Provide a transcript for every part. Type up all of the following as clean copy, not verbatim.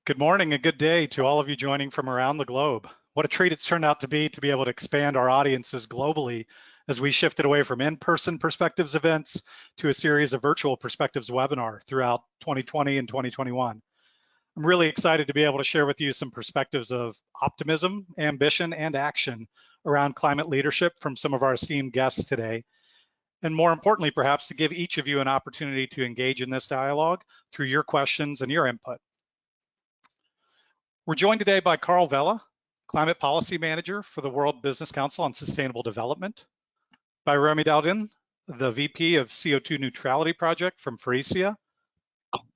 Good morning and good day to all of you joining from around the globe. What a treat it's turned out to be able to expand our audiences globally as we shifted away from in-person Perspectives events to a series of virtual Perspectives webinar throughout 2020 and 2021. I'm really excited to be able to share with you some perspectives of optimism, ambition, and action around climate leadership from some of our esteemed guests today. And more importantly, perhaps to give each of you an opportunity to engage in this dialogue through your questions and your input. We're joined today by Carl Vella, Climate Policy Manager for the World Business Council on Sustainable Development, by Remy Daudin, the VP of CO2 Neutrality Project from Faurecia,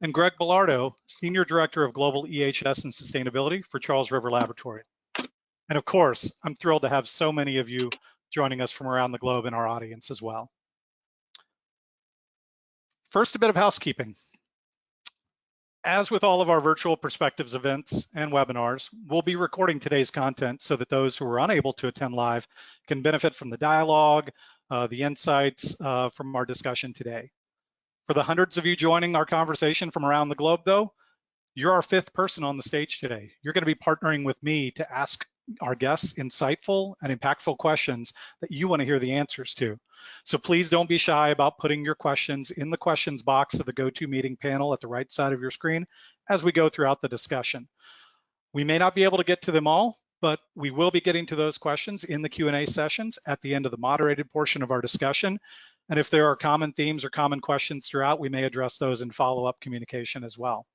and Greg Bellardo, Senior Director of Global EHS and Sustainability for Charles River Laboratory. And of course, I'm thrilled to have so many of you joining us from around the globe in our audience as well. First, a bit of housekeeping. As with all of our virtual Perspectives events and webinars, we'll be recording today's content so that those who are unable to attend live can benefit from the dialogue, the insights from our discussion today. For the hundreds of you joining our conversation from around the globe though, you're our fifth person on the stage today. You're going to be partnering with me to ask our guests insightful and impactful questions that you want to hear the answers to. So please don't be shy about putting your questions in the questions box of the GoToMeeting panel at the right side of your screen as we go throughout the discussion. We may not be able to get to them all, but we will be getting to those questions in the Q&A sessions at the end of the moderated portion of our discussion. And if there are common themes or common questions throughout, we may address those in follow-up communication as well.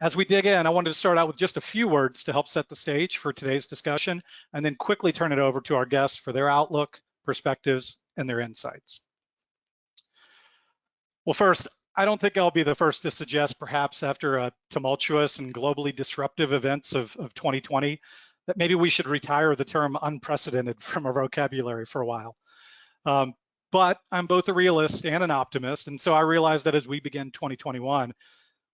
As we dig in, I wanted to start out with just a few words to help set the stage for today's discussion, and then quickly turn it over to our guests for their outlook, perspectives, and their insights. Well, first, I don't think I'll be the first to suggest, perhaps after a tumultuous and globally disruptive events of 2020, that maybe we should retire the term unprecedented from our vocabulary for a while. But I'm both a realist and an optimist, and so I realize that as we begin 2021,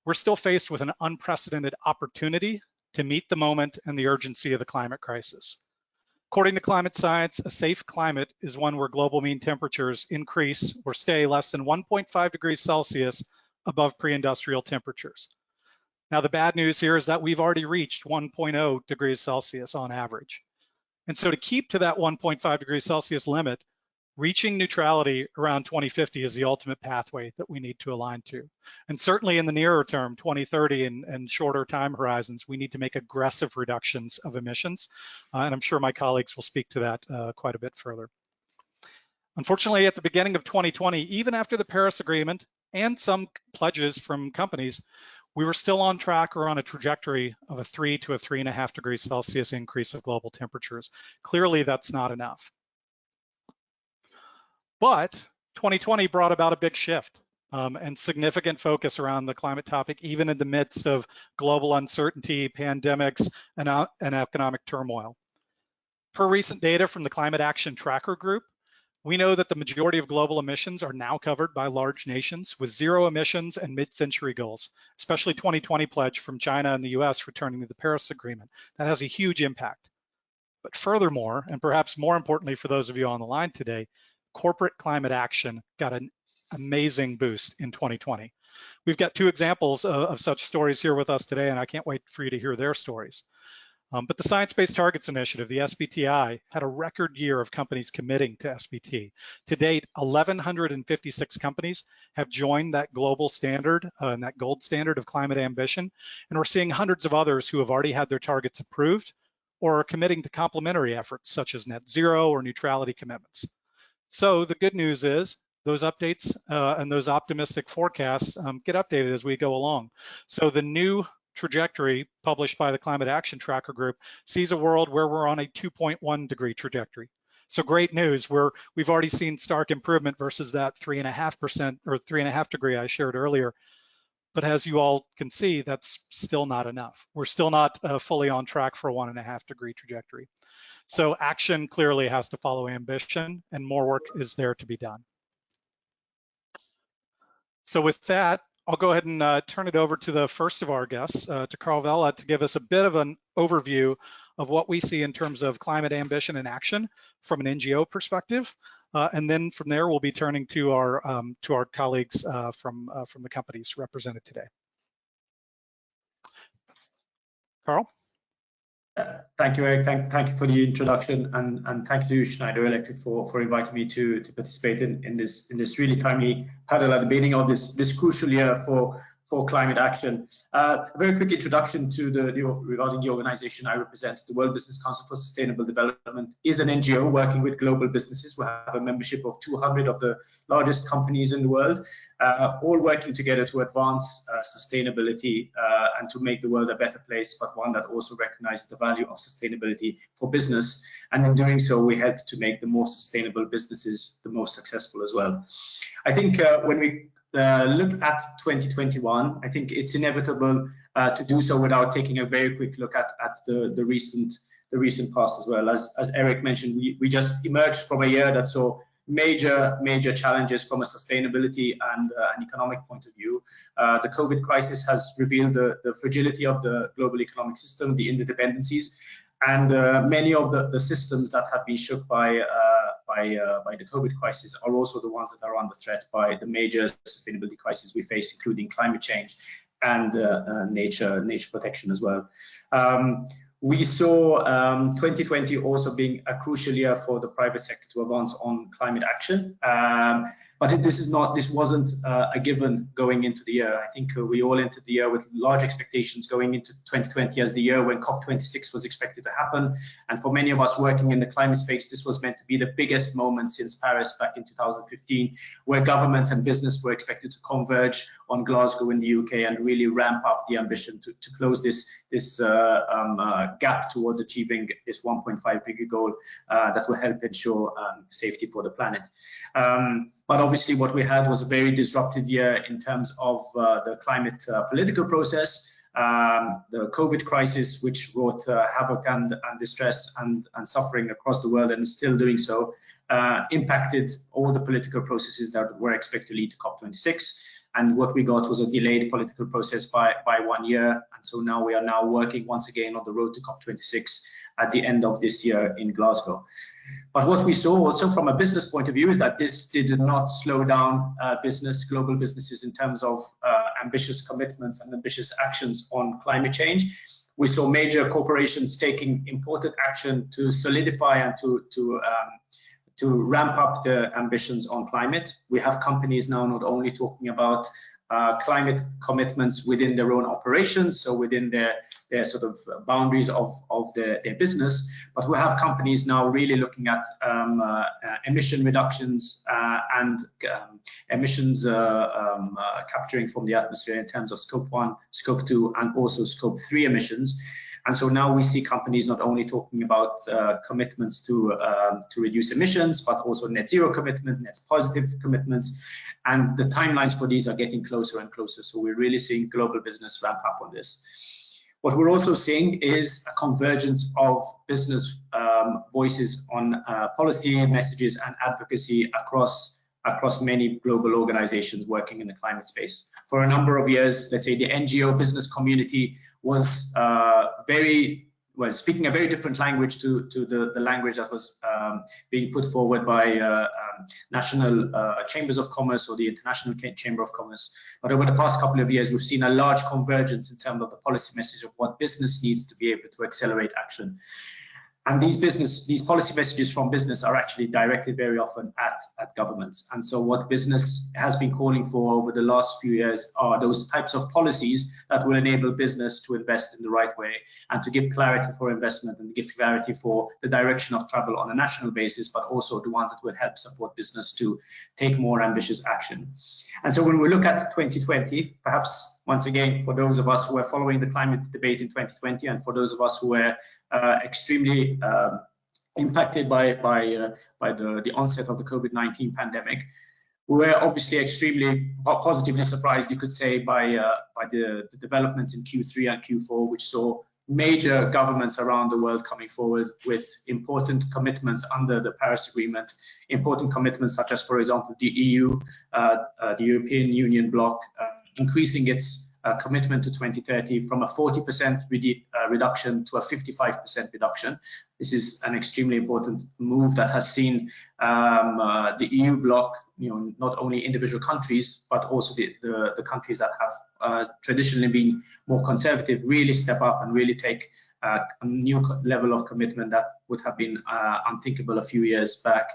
we're still faced with an unprecedented opportunity to meet the moment and the urgency of the climate crisis. According to climate science, a safe climate is one where global mean temperatures increase or stay less than 1.5 degrees Celsius above pre-industrial temperatures. Now, the bad news here is that we've already reached 1.0 degrees Celsius on average. And so to keep to that 1.5 degrees Celsius limit, reaching neutrality around 2050 is the ultimate pathway that we need to align to. And certainly in the nearer term, 2030 and shorter time horizons, we need to make aggressive reductions of emissions. And I'm sure my colleagues will speak to that quite a bit further. Unfortunately, at the beginning of 2020, even after the Paris Agreement and some pledges from companies, we were still on track or on a trajectory of a 3 to a 3.5 degrees Celsius increase of global temperatures. Clearly, that's not enough. But 2020 brought about a big shift and significant focus around the climate topic, even in the midst of global uncertainty, pandemics, and economic turmoil. Per recent data from the Climate Action Tracker Group, we know that the majority of global emissions are now covered by large nations with zero emissions and mid-century goals, especially 2020 pledge from China and the US returning to the Paris Agreement. That has a huge impact. But furthermore, and perhaps more importantly for those of you on the line today, corporate climate action got an amazing boost in 2020. We've got two examples of such stories here with us today, and I can't wait for you to hear their stories. But the Science Based Targets Initiative, the SBTI, had a record year of companies committing to SBT. To date, 1,156 companies have joined that global standard and that gold standard of climate ambition, and we're seeing hundreds of others who have already had their targets approved or are committing to complementary efforts such as net zero or neutrality commitments. So the good news is those updates and those optimistic forecasts get updated as we go along. So the new trajectory published by the Climate Action Tracker Group sees a world where we're on a 2.1 degree trajectory. So great news, we've already seen stark improvement versus that 3.5% or 3.5 degree I shared earlier. But as you all can see, that's still not enough. We're still not fully on track for a 1.5 degree trajectory. So action clearly has to follow ambition, and more work is there to be done. So with that, I'll go ahead and turn it over to the first of our guests, to Carl Vella, to give us a bit of an overview of what we see in terms of climate ambition and action from an NGO perspective. And then from there, we'll be turning to our colleagues from the companies represented today. Carl? Thank you, Eric. Thank you for the introduction, and thank you to Schneider Electric for inviting me to participate in this really timely panel at the beginning of this crucial year for climate action. A very quick introduction to regarding the organization I represent. The World Business Council for Sustainable Development is an NGO working with global businesses. We have a membership of 200 of the largest companies in the world, all working together to advance sustainability and to make the world a better place, but one that also recognizes the value of sustainability for business. And in doing so, we help to make the more sustainable businesses the most successful as well. I think when we look at 2021, I think it's inevitable to do so without taking a very quick look at the recent past as well. As Eric mentioned, we just emerged from a year that saw major challenges from a sustainability and an economic point of view. The COVID crisis has revealed the fragility of the global economic system, the interdependencies, and many of the systems that have been shook by the COVID crisis are also the ones that are under threat by the major sustainability crises we face, including climate change and nature protection as well. We saw 2020 also being a crucial year for the private sector to advance on climate action. But this wasn't a given going into the year. I think we all entered the year with large expectations going into 2020 as the year when COP26 was expected to happen. And for many of us working in the climate space, this was meant to be the biggest moment since Paris back in 2015, where governments and business were expected to converge on Glasgow in the UK and really ramp up the ambition to close this gap towards achieving this 1.5 degree goal that will help ensure safety for the planet. But obviously what we had was a very disruptive year in terms of the climate political process. The COVID crisis, which wrought havoc and distress and suffering across the world and is still doing so, impacted all the political processes that were expected to lead to COP26. And what we got was a delayed political process by 1 year. And so now we are working once again on the road to COP26 at the end of this year in Glasgow. But what we saw also from a business point of view is that this did not slow down global businesses in terms of ambitious commitments and ambitious actions on climate change. We saw major corporations taking important action to solidify and to ramp up the ambitions on climate. We have companies now not only talking about climate commitments within their own operations, so within their sort of boundaries of their business, but we have companies now really looking at emission reductions and emissions capturing from the atmosphere in terms of Scope 1, Scope 2, and also Scope 3 emissions. And so now we see companies not only talking about commitments to reduce emissions, but also net zero commitment, net positive commitments, and the timelines for these are getting closer and closer. So we're really seeing global business ramp up on this. What we're also seeing is a convergence of business voices on policy messages and advocacy across many global organizations working in the climate space. For a number of years, let's say the NGO business community was speaking a very different language to the language that was being put forward by national chambers of commerce or the International Chamber of Commerce. But over the past couple of years, we've seen a large convergence in terms of the policy message of what business needs to be able to accelerate action. And these policy messages from business are actually directed very often at governments. And so what business has been calling for over the last few years are those types of policies that will enable business to invest in the right way and to give clarity for investment and give clarity for the direction of travel on a national basis, but also the ones that will help support business to take more ambitious action. And so when we look at 2020, perhaps once again, for those of us who were following the climate debate in 2020, and for those of us who were extremely impacted by the onset of the COVID-19 pandemic, we were obviously extremely positively surprised, you could say, by the developments in Q3 and Q4, which saw major governments around the world coming forward with important commitments under the Paris Agreement, important commitments such as, for example, the EU, the European Union bloc, increasing its commitment to 2030 from a 40% reduction to a 55% reduction. This is an extremely important move that has seen the EU bloc, not only individual countries, but also the countries that have traditionally been more conservative, really step up and really take a new level of commitment that would have been unthinkable a few years back.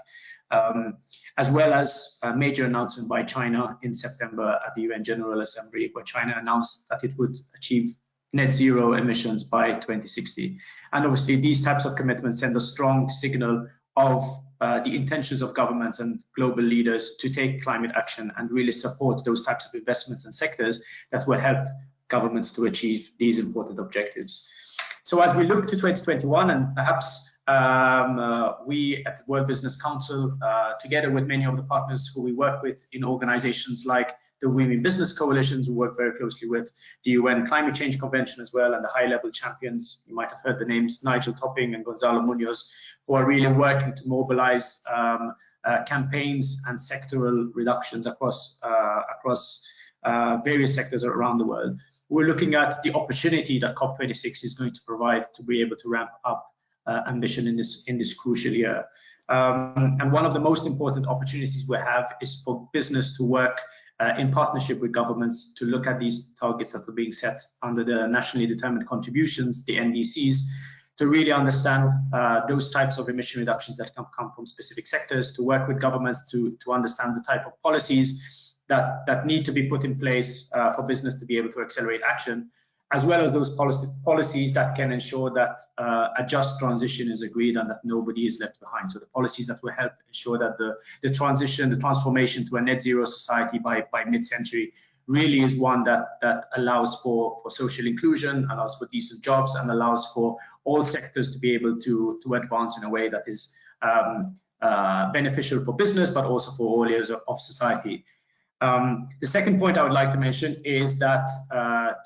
As well as a major announcement by China in September at the UN General Assembly, where China announced that it would achieve net zero emissions by 2060. And obviously these types of commitments send a strong signal of the intentions of governments and global leaders to take climate action and really support those types of investments and sectors that will help governments to achieve these important objectives. So as we look to 2021, and perhaps we at the World Business Council, together with many of the partners who we work with in organizations like the Women Business Coalitions, who work very closely with the UN Climate Change Convention as well, and the high-level champions, you might have heard the names Nigel Topping and Gonzalo Munoz, who are really working to mobilize campaigns and sectoral reductions across various sectors around the world. We're looking at the opportunity that COP26 is going to provide to be able to ramp up ambition in this crucial year. And one of the most important opportunities we have is for business to work in partnership with governments to look at these targets that are being set under the nationally determined contributions, the NDCs, to really understand those types of emission reductions that can come from specific sectors, to work with governments to understand the type of policies that need to be put in place for business to be able to accelerate action, as well as those policies that can ensure that a just transition is agreed and that nobody is left behind. So the policies that will help ensure that the transformation to a net zero society by mid-century really is one that allows for social inclusion, allows for decent jobs, and allows for all sectors to be able to advance in a way that is beneficial for business, but also for all areas of society. The second point I would like to mention is that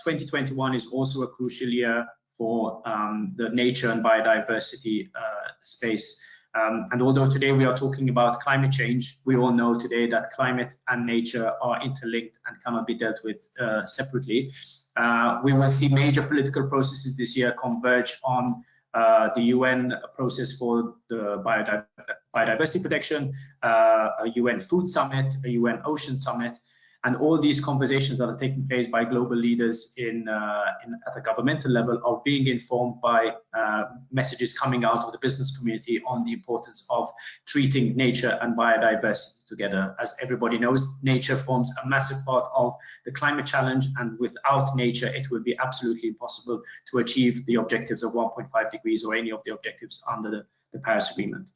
2021 is also a crucial year for the nature and biodiversity space. And although today we are talking about climate change, we all know today that climate and nature are interlinked and cannot be dealt with separately. We will see major political processes this year converge on the UN process for the biodiversity protection, a UN food summit, a UN ocean summit, and all these conversations that are taking place by global leaders at a governmental level are being informed by messages coming out of the business community on the importance of treating nature and biodiversity together. As everybody knows, nature forms a massive part of the climate challenge, and without nature, it would be absolutely impossible to achieve the objectives of 1.5 degrees or any of the objectives under the Paris Agreement.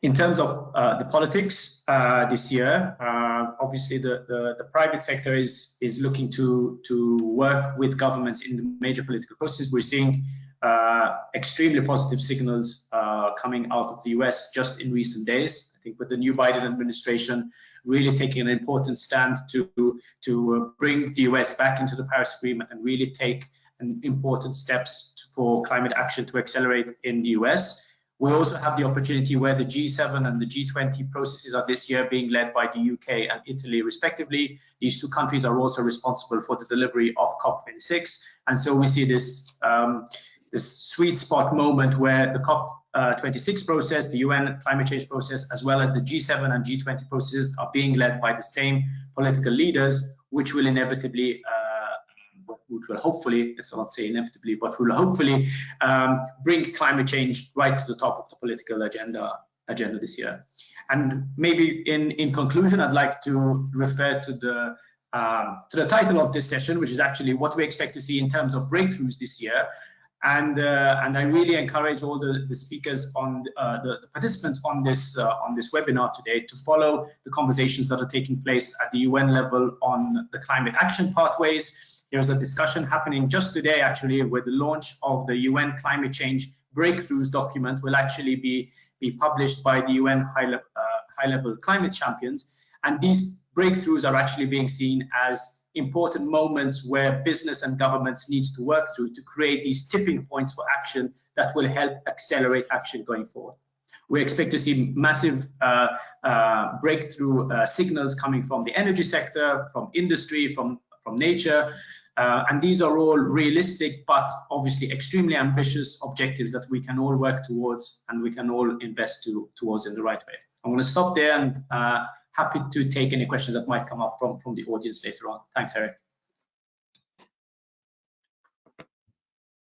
In terms of the politics this year, obviously the private sector is looking to work with governments in the major political processes. We're seeing extremely positive signals coming out of the US just in recent days. I think with the new Biden administration really taking an important stand to bring the US back into the Paris Agreement and really take important steps for climate action to accelerate in the US. We also have the opportunity where the G7 and the G20 processes are this year being led by the UK and Italy respectively. These two countries are also responsible for the delivery of COP26. And so we see this sweet spot moment where the COP26 process, the UN climate change process, as well as the G7 and G20 processes are being led by the same political leaders, which will inevitably which will hopefully, let's not say inevitably, but will hopefully bring climate change right to the top of the political agenda this year. And maybe in conclusion, I'd like to refer to the title of this session, which is actually what we expect to see in terms of breakthroughs this year. And I really encourage all the speakers on the participants on this webinar today to follow the conversations that are taking place at the UN level on the climate action pathways. There's a discussion happening just today, actually, where the launch of the UN Climate Change Breakthroughs document will actually be published by the UN high-level climate champions. And these breakthroughs are actually being seen as important moments where business and governments need to work through to create these tipping points for action that will help accelerate action going forward. We expect to see massive breakthrough signals coming from the energy sector, from industry, from from nature. And these are all realistic, but obviously extremely ambitious objectives that we can all work towards and we can all invest towards in the right way. I'm going to stop there and happy to take any questions that might come up from the audience later on. Thanks, Eric.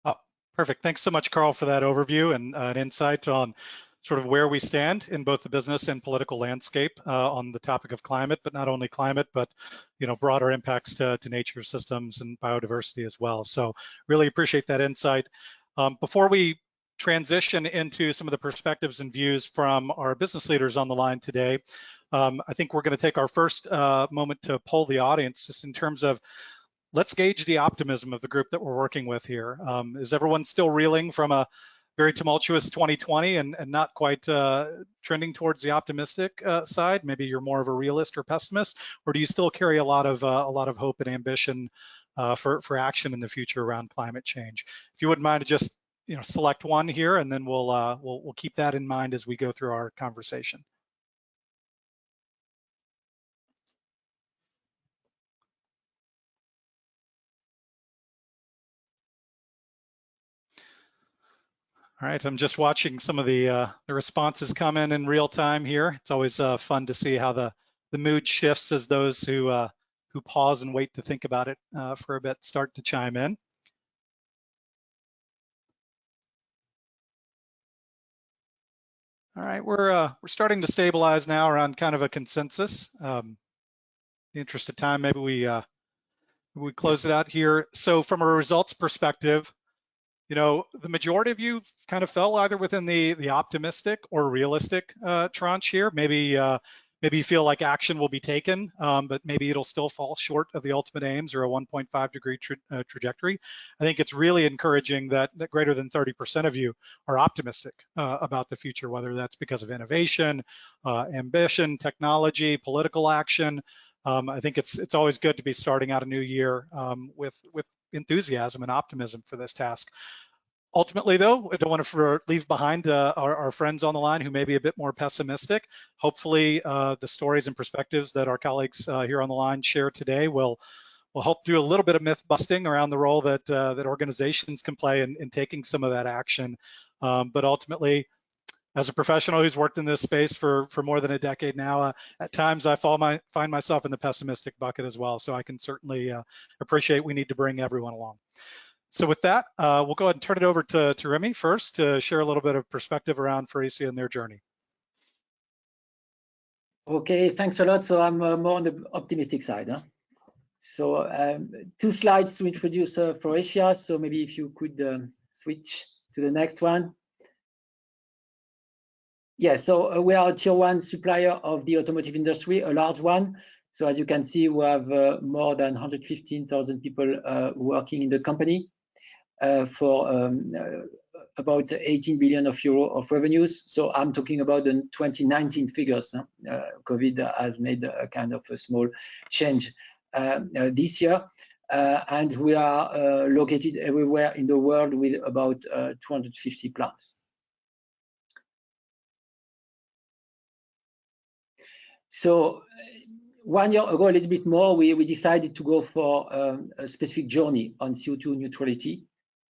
Oh, perfect. Thanks so much, Carl, for that overview and an insight on sort of where we stand in both the business and political landscape on the topic of climate, but not only climate, but broader impacts to nature systems and biodiversity as well. So really appreciate that insight. Before we transition into some of the perspectives and views from our business leaders on the line today, I think we're going to take our first moment to poll the audience just in terms of let's gauge the optimism of the group that we're working with here. Is everyone still reeling from a very tumultuous 2020 and not quite trending towards the optimistic side? Maybe you're more of a realist or pessimist, or do you still carry a lot of hope and ambition for action in the future around climate change? If you wouldn't mind to just select one here, and then we'll keep that in mind as we go through our conversation. All right, I'm just watching some of the responses come in real time here. It's always fun to see how the mood shifts as those who pause and wait to think about it for a bit start to chime in. All right, we're starting to stabilize now around kind of a consensus. In the interest of time, maybe we close it out here. So from a results perspective, the majority of you kind of fell either within the optimistic or realistic tranche here. Maybe you feel like action will be taken, but maybe it'll still fall short of the ultimate aims or a 1.5 degree trajectory. I think it's really encouraging that greater than 30% of you are optimistic about the future, whether that's because of innovation, ambition, technology, political action. I think it's always good to be starting out a new year with enthusiasm and optimism for this task. Ultimately, though, I don't want to leave behind our friends on the line who may be a bit more pessimistic. Hopefully, the stories and perspectives that our colleagues here on the line share today will help do a little bit of myth busting around the role that organizations can play in taking some of that action. But ultimately, as a professional who's worked in this space for more than a decade now, at times I find myself in the pessimistic bucket as well. So I can certainly appreciate we need to bring everyone along. So with that, we'll go ahead and turn it over to Remy first to share a little bit of perspective around Faurecia and their journey. Okay, thanks a lot. So I'm more on the optimistic side. Huh? So 2 slides to introduce Faurecia. So maybe if you could switch to the next one. Yeah, so we are a tier 1 supplier of the automotive industry, a large one. So as you can see, we have more than 115,000 people working in the company for about 18 billion euro of revenues. So I'm talking about the 2019 figures. COVID has made a kind of a small change this year. And we are located everywhere in the world with about 250 plants. So 1 year ago, a little bit more, we decided to go for a specific journey on CO2 neutrality.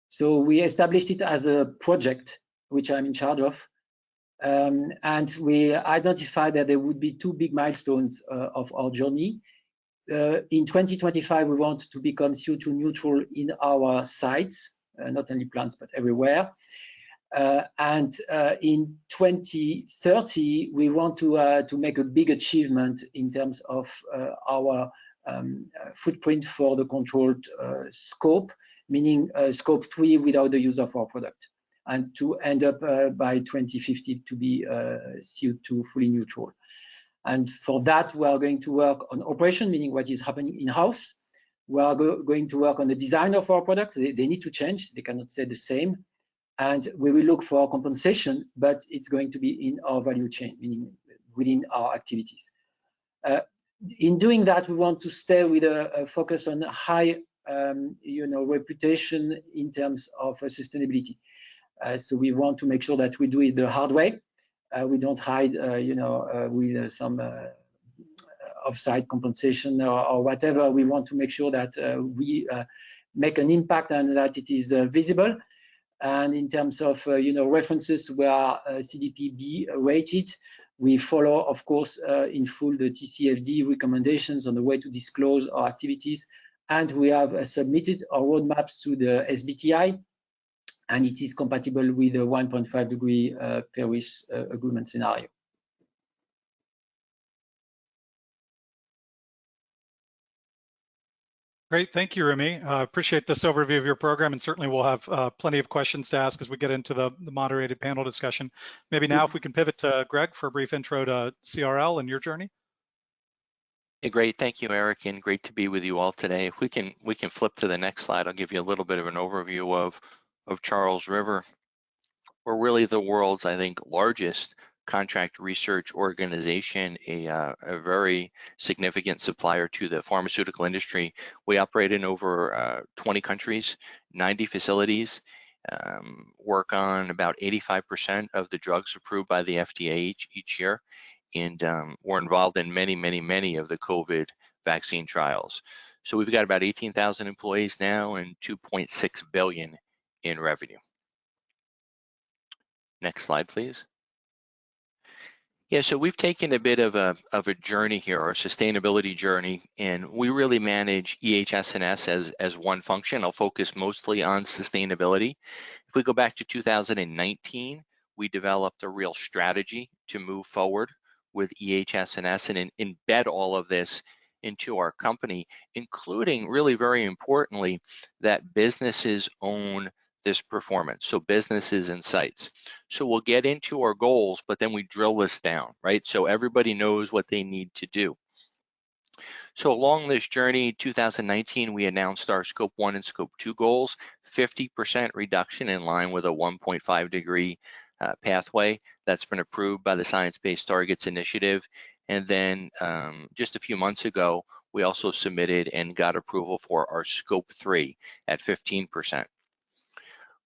So we established it as a project, which I'm in charge of. And we identified that there would be 2 big milestones of our journey. In 2025, we want to become CO2 neutral in our sites, not only plants, but everywhere. And in 2030, we want to make a big achievement in terms of our footprint for the controlled scope, meaning scope 3 without the use of our product, and to end up by 2050 to be CO2 fully neutral. And for that, we are going to work on operation, meaning what is happening in-house. We are going to work on the design of our products. They need to change. They cannot stay the same. And we will look for compensation, but it's going to be in our value chain, meaning within our activities. In doing that, we want to stay with a focus on high reputation in terms of sustainability. So we want to make sure that we do it the hard way. We don't hide, with some offsite compensation or whatever. We want to make sure that we make an impact and that it is visible. And in terms of references, we are CDP B rated. We follow, of course, in full the TCFD recommendations on the way to disclose our activities. And we have submitted our roadmaps to the SBTi, and it is compatible with the 1.5 degree Paris Agreement scenario. Great, thank you, Remy. Appreciate this overview of your program, and certainly we'll have plenty of questions to ask as we get into the moderated panel discussion. Maybe now if we can pivot to Greg for a brief intro to CRL and your journey. Hey, great, thank you, Eric, and great to be with you all today. If we can flip to the next slide, I'll give you a little bit of an overview of Charles River. We're really the world's, I think, largest contract research organization, a very significant supplier to the pharmaceutical industry. We operate in over 20 countries, 90 facilities, work on about 85% of the drugs approved by the FDA each year, and we're involved in many of the COVID vaccine trials. So we've got about 18,000 employees now and 2.6 billion in revenue. Next slide, please. Yeah, so we've taken a bit of a journey here, our sustainability journey, and we really manage EHS&S as one function. I'll focus mostly on sustainability. If we go back to 2019, we developed a real strategy to move forward with EHS&S and embed all of this into our company, including, really very importantly, that businesses own this performance, so businesses and sites. So we'll get into our goals, but then we drill this down, right? So everybody knows what they need to do. So along this journey, 2019, we announced our Scope 1 and Scope 2 goals, 50% reduction in line with a 1.5 degree pathway that's been approved by the Science Based Targets Initiative. And then just a few months ago, we also submitted and got approval for our Scope 3 at 15%.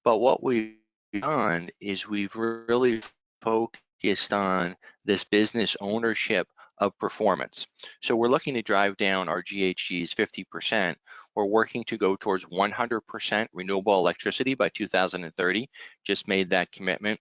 But what we've done is we've really focused on this business ownership of performance. So we're looking to drive down our GHGs 50%. We're working to go towards 100% renewable electricity by 2030, just made that commitment.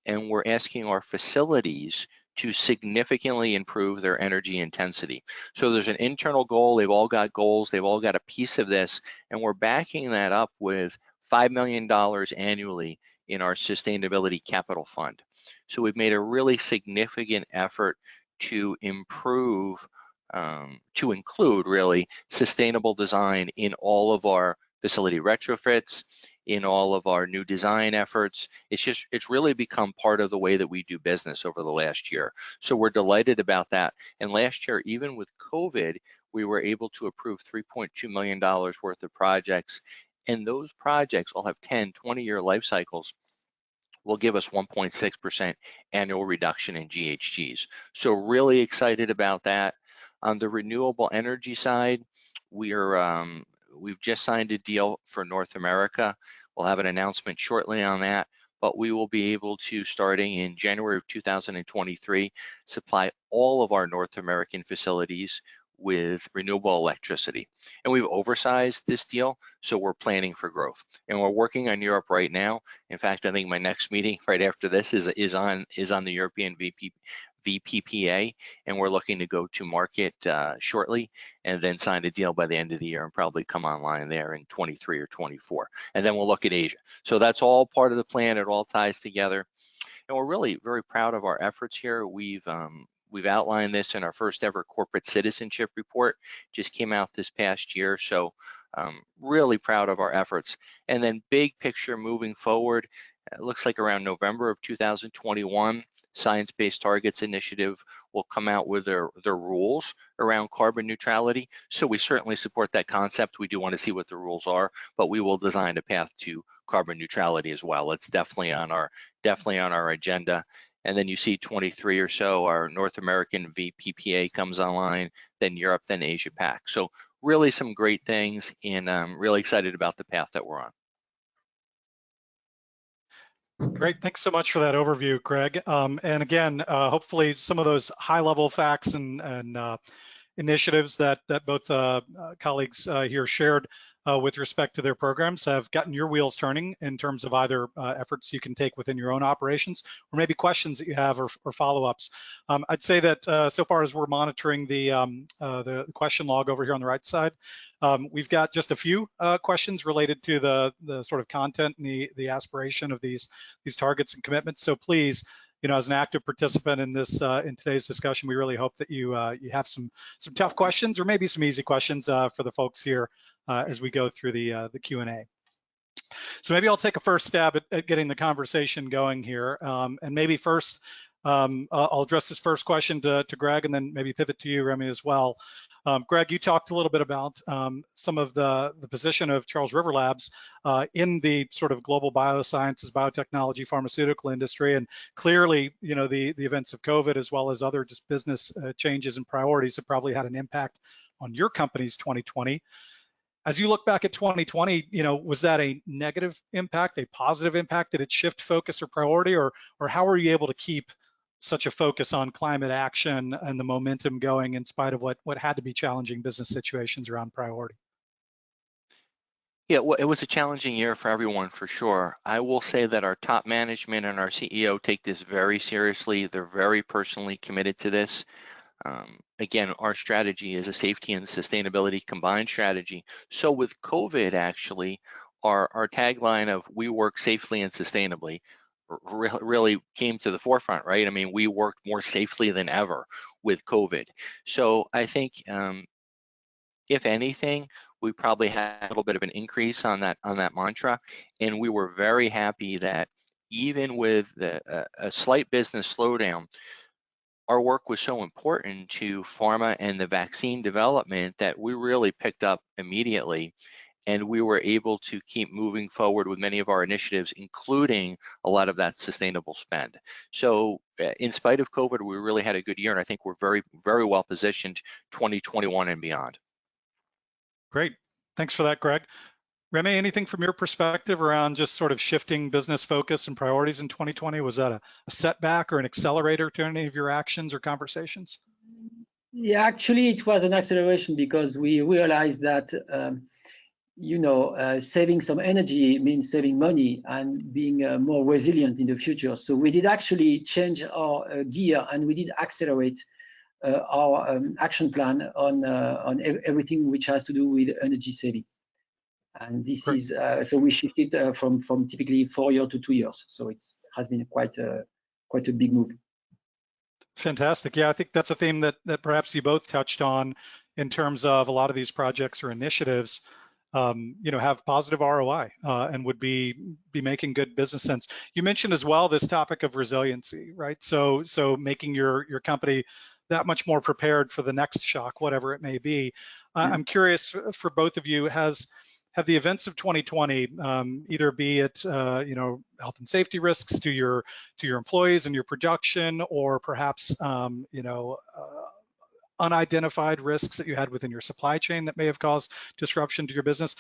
And we're asking our facilities to significantly improve their energy intensity. So there's an internal goal, they've all got goals, they've all got a piece of this, and we're backing that up with $5 million annually in our sustainability capital fund. So we've made a really significant effort to improve, to include really sustainable design in all of our facility retrofits, in all of our new design efforts. It's really become part of the way that we do business over the last year. So we're delighted about that. And last year, even with COVID, we were able to approve $3.2 million worth of projects. And those projects all have 10, 20-year life cycles, will give us 1.6% annual reduction in GHGs. So really excited about that. On the renewable energy side, we've just signed a deal for North America. We'll have an announcement shortly on that, but we will be able to, starting in January of 2023, supply all of our North American facilities with renewable electricity. And we've oversized this deal, so we're planning for growth. And we're working on Europe right now. In fact, I think my next meeting right after this is on the European VPPA, and we're looking to go to market shortly, and then sign a deal by the end of the year and probably come online there in 23 or 24. And then we'll look at Asia. So that's all part of the plan. It all ties together. And we're really very proud of our efforts here. We've outlined this in our first ever corporate citizenship report, just came out this past year. So really proud of our efforts. And then big picture moving forward, it looks like around November of 2021, Science Based Targets Initiative will come out with their rules around carbon neutrality. So we certainly support that concept. We do want to see what the rules are, but we will design a path to carbon neutrality as well. It's definitely on our agenda. And then you see 23 or so, our North American VPPA comes online, then Europe, then Asia Pac. So really some great things, and I'm really excited about the path that we're on. Great, thanks so much for that overview, Greg. And again, hopefully some of those high-level facts and initiatives that both colleagues here shared with respect to their programs have gotten your wheels turning in terms of either efforts you can take within your own operations or maybe questions that you have or follow-ups. I'd say that so far as we're monitoring the question log over here on the right side, we've got just a few questions related to the sort of content and the aspiration of these targets and commitments. So please, as an active participant in this in today's discussion, we really hope that you have some tough questions or maybe some easy questions for the folks here as we go through the Q&A. So maybe I'll take a first stab at getting the conversation going here, and maybe first I'll address this first question to Greg, and then maybe pivot to you, Remy, as well. Greg, you talked a little bit about some of the position of Charles River Labs in the sort of global biosciences, biotechnology, pharmaceutical industry, and clearly, the events of COVID as well as other just business changes and priorities have probably had an impact on your company's 2020. As you look back at 2020, was that a negative impact, a positive impact? Did it shift focus or priority, or how were you able to keep such a focus on climate action and the momentum going in spite of what had to be challenging business situations around priority? Yeah, well, it was a challenging year for everyone, for sure. I will say that our top management and our CEO take this very seriously. They're very personally committed to this. Again, our strategy is a safety and sustainability combined strategy. So with COVID, actually, our tagline of "We work safely and sustainably" really came to the forefront, right? I mean, we worked more safely than ever with COVID. So I think, if anything, we probably had a little bit of an increase on that mantra, and we were very happy that even with a slight business slowdown, our work was so important to pharma and the vaccine development that we really picked up immediately, and we were able to keep moving forward with many of our initiatives, including a lot of that sustainable spend. So in spite of COVID, we really had a good year, and I think we're very, very well positioned 2021 and beyond. Great, thanks for that, Greg. Remy, anything from your perspective around just sort of shifting business focus and priorities in 2020? Was that a setback or an accelerator to any of your actions or conversations? Yeah, actually, it was an acceleration because we realized that, saving some energy means saving money and being more resilient in the future. So we did actually change our gear, and we did accelerate our action plan on everything which has to do with energy saving. And this is so we shifted from typically 4 years to 2 years. So it has been quite a big move. Fantastic. Yeah, I think that's a theme that perhaps you both touched on in terms of a lot of these projects or initiatives, have positive ROI and would be making good business sense. You mentioned as well this topic of resiliency, right? So making your company that much more prepared for the next shock, whatever it may be. I'm curious for both of you, have the events of 2020, either be it health and safety risks to your employees and your production, or perhaps unidentified risks that you had within your supply chain that may have caused disruption to your business,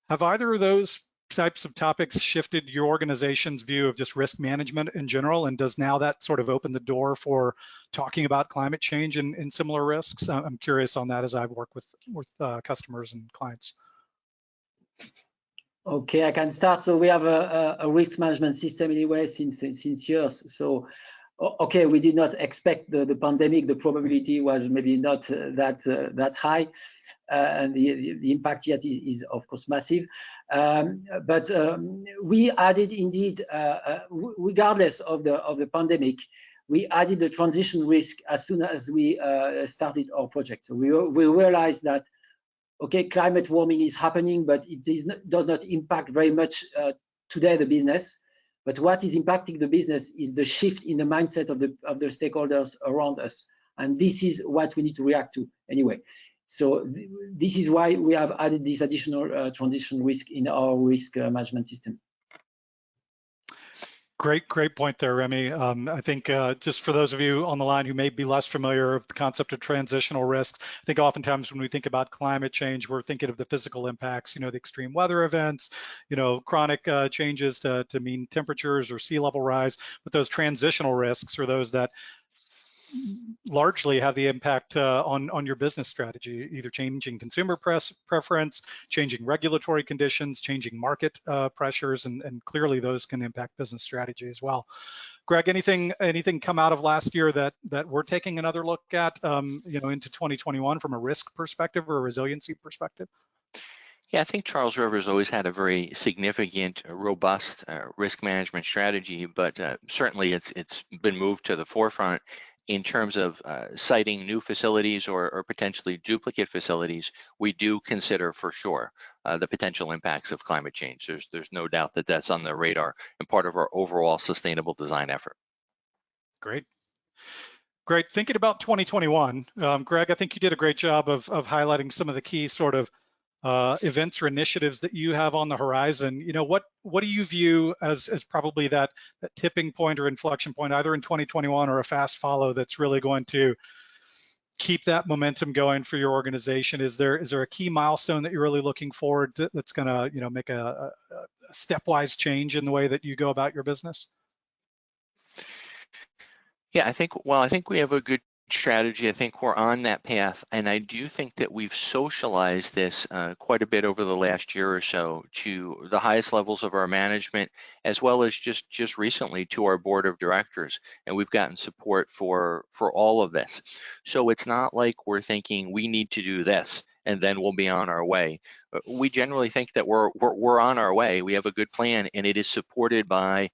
have either of those types of topics shifted your organization's view of just risk management in general, and does now that sort of open the door for talking about climate change and similar risks? I'm curious on that as I've worked with customers and clients. Okay, I can start. So we have a risk management system anyway since years. So, okay, we did not expect the pandemic. The probability was maybe not that high, and the impact yet is of course massive. But we added indeed, regardless of the pandemic, we added the transition risk as soon as we started our project. So we realized that, okay, climate warming is happening, but it does not impact very much today the business. But what is impacting the business is the shift in the mindset of the stakeholders around us, and this is what we need to react to anyway. So this is why we have added this additional transition risk in our risk management system. Great point there, Remy. I think just for those of you on the line who may be less familiar with the concept of transitional risks, I think oftentimes when we think about climate change, we're thinking of the physical impacts, the extreme weather events, chronic changes to mean temperatures or sea level rise. But those transitional risks are those that largely have the impact on your business strategy, either changing consumer preference, changing regulatory conditions, changing market pressures, and clearly those can impact business strategy as well. Greg, anything come out of last year that we're taking another look at, into 2021 from a risk perspective or a resiliency perspective? Yeah, I think Charles River has always had a very significant, robust risk management strategy, but certainly it's been moved to the forefront in terms of citing new facilities or potentially duplicate facilities. We do consider for sure the potential impacts of climate change. There's no doubt that that's on the radar and part of our overall sustainable design effort. Great. Great. Thinking about 2021, Greg, I think you did a great job of highlighting some of the key sort of events or initiatives that you have on the horizon. What do you view as probably that tipping point or inflection point, either in 2021 or a fast follow, that's really going to keep that momentum going for your organization? Is there a key milestone that you're really looking forward to that's going to make a stepwise change in the way that you go about your business? Yeah, I think we have a good strategy. I think we're on that path, and I do think that we've socialized this quite a bit over the last year or so to the highest levels of our management, as well as just recently to our board of directors, and we've gotten support for all of this. So it's not like we're thinking we need to do this and then we'll be on our way. We generally think that we're on our way. We have a good plan, and it is supported by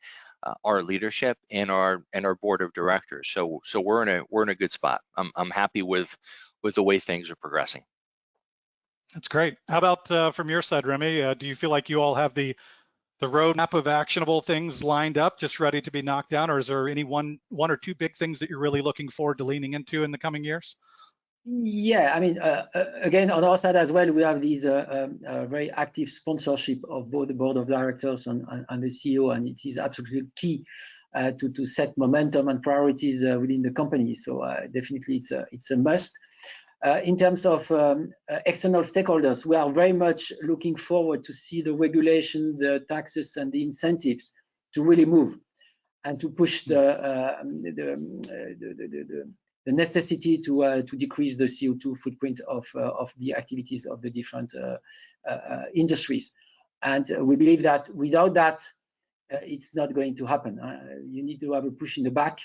our leadership and our board of directors. So we're in a good spot. I'm happy with the way things are progressing. That's great. How about from your side, Remy? Do you feel like you all have the roadmap of actionable things lined up, just ready to be knocked down, or is there any one or two big things that you're really looking forward to leaning into in the coming years? Yeah, I mean, again, on our side as well, we have these very active sponsorship of both the board of directors and the CEO, and it is absolutely key to set momentum and priorities within the company. So definitely, it's a must. In terms of external stakeholders, we are very much looking forward to see the regulation, the taxes, and the incentives to really move and to push the necessity to decrease the CO2 footprint of the activities of the different industries. And we believe that without that, it's not going to happen. You need to have a push in the back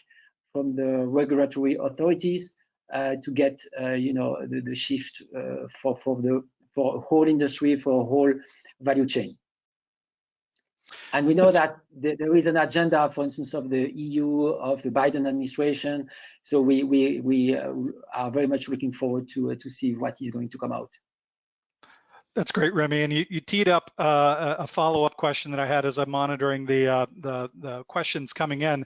from the regulatory authorities to get the shift for a whole industry, for a whole value chain. And we know that there is an agenda, for instance, of the EU, of the Biden administration. So we are very much looking forward to see what is going to come out. That's great, Remy. And you teed up a follow-up question that I had as I'm monitoring the questions coming in